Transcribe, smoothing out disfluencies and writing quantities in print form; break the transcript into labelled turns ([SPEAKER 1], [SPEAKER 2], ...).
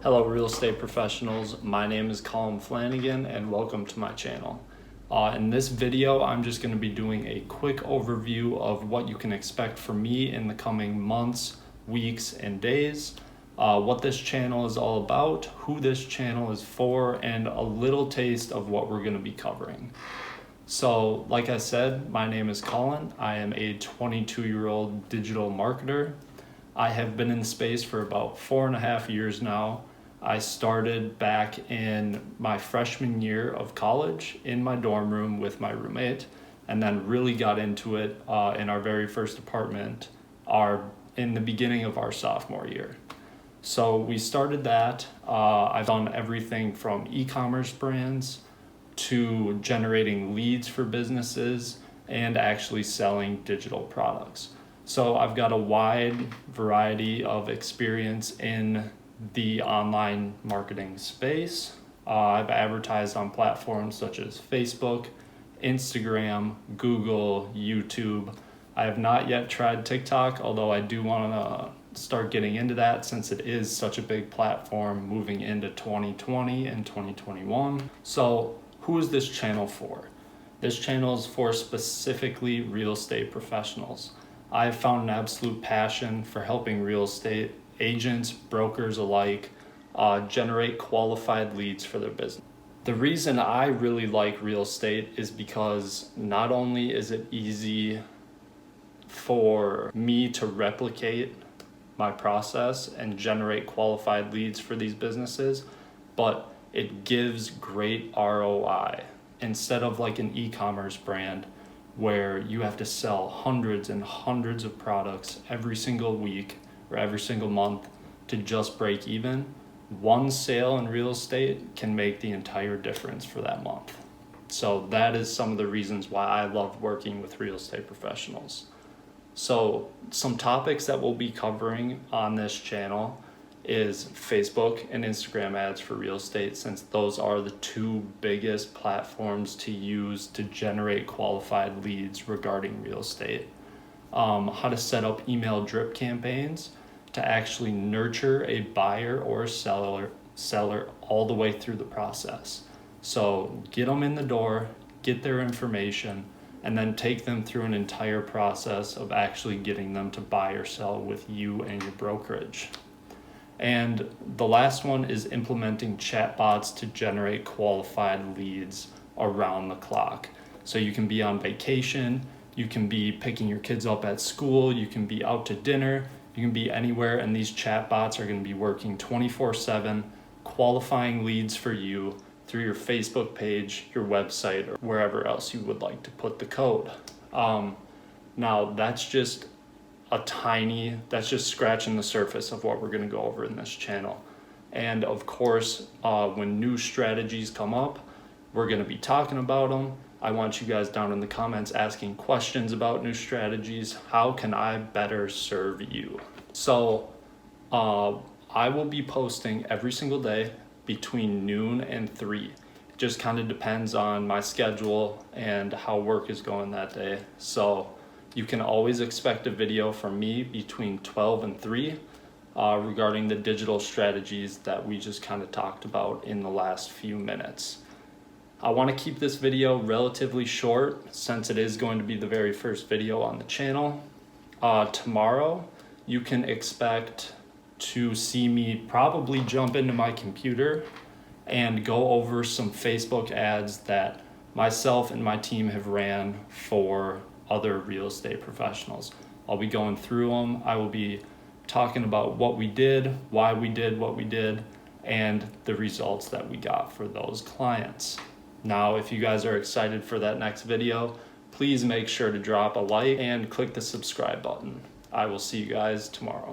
[SPEAKER 1] Hello real estate professionals, my name is Collin Flanagan and welcome to my channel. In this video, I'm just going to be doing a quick overview of what you can expect from me in the coming months, weeks, and days, what this channel is all about, who this channel is for, and a little taste of what we're going to be covering. So like I said, my name is Collin. I am a 22-year-old digital marketer. I have been in the space for about 4.5 years now. I started back in my freshman year of college in my dorm room with my roommate, and then really got into it in our very first apartment in the beginning of our sophomore year. So we started that. I've done everything from e-commerce brands to generating leads for businesses and actually selling digital products. So I've got a wide variety of experience in the online marketing space. I've advertised on platforms such as Facebook, Instagram, Google, YouTube. I have not yet tried TikTok, although I do want to start getting into that since it is such a big platform moving into 2020 and 2021. So who is this channel for? This channel is for specifically real estate professionals. I've found an absolute passion for helping real estate agents, brokers alike, generate qualified leads for their business. The reason I really like real estate is because not only is it easy for me to replicate my process and generate qualified leads for these businesses, but it gives great ROI. Instead of like an e-commerce brand where you have to sell hundreds and hundreds of products every single week or every single month to just break even, one sale in real estate can make the entire difference for that month. So that is some of the reasons why I love working with real estate professionals. So some topics that we'll be covering on this channel is Facebook and Instagram ads for real estate, since those are the two biggest platforms to use to generate qualified leads regarding real estate. How to set up email drip campaigns to actually nurture a buyer or seller all the way through the process. So get them in the door, get their information, and then take them through an entire process of actually getting them to buy or sell with you and your brokerage. And the last one is implementing chatbots to generate qualified leads around the clock. So you can be on vacation, you can be picking your kids up at school, you can be out to dinner, you can be anywhere, and these chatbots are going to be working 24/7, qualifying leads for you through your Facebook page, your website, or wherever else you would like to put the code. Now that's just scratching the surface of what we're going to go over in this channel. And of course, when new strategies come up, we're going to be talking about them. I want you guys down in the comments asking questions about new strategies. How can I better serve you? So I will be posting every single day between noon and 3. It just kind of depends on my schedule and how work is going that day. So you can always expect a video from me between 12 and 3 regarding the digital strategies that we just kind of talked about in the last few minutes. I want to keep this video relatively short since it is going to be the very first video on the channel. Tomorrow, you can expect to see me probably jump into my computer and go over some Facebook ads that myself and my team have ran for other real estate professionals. I'll be going through them. I will be talking about what we did, why we did what we did, and the results that we got for those clients. Now, if you guys are excited for that next video, please make sure to drop a like and click the subscribe button. I will see you guys tomorrow.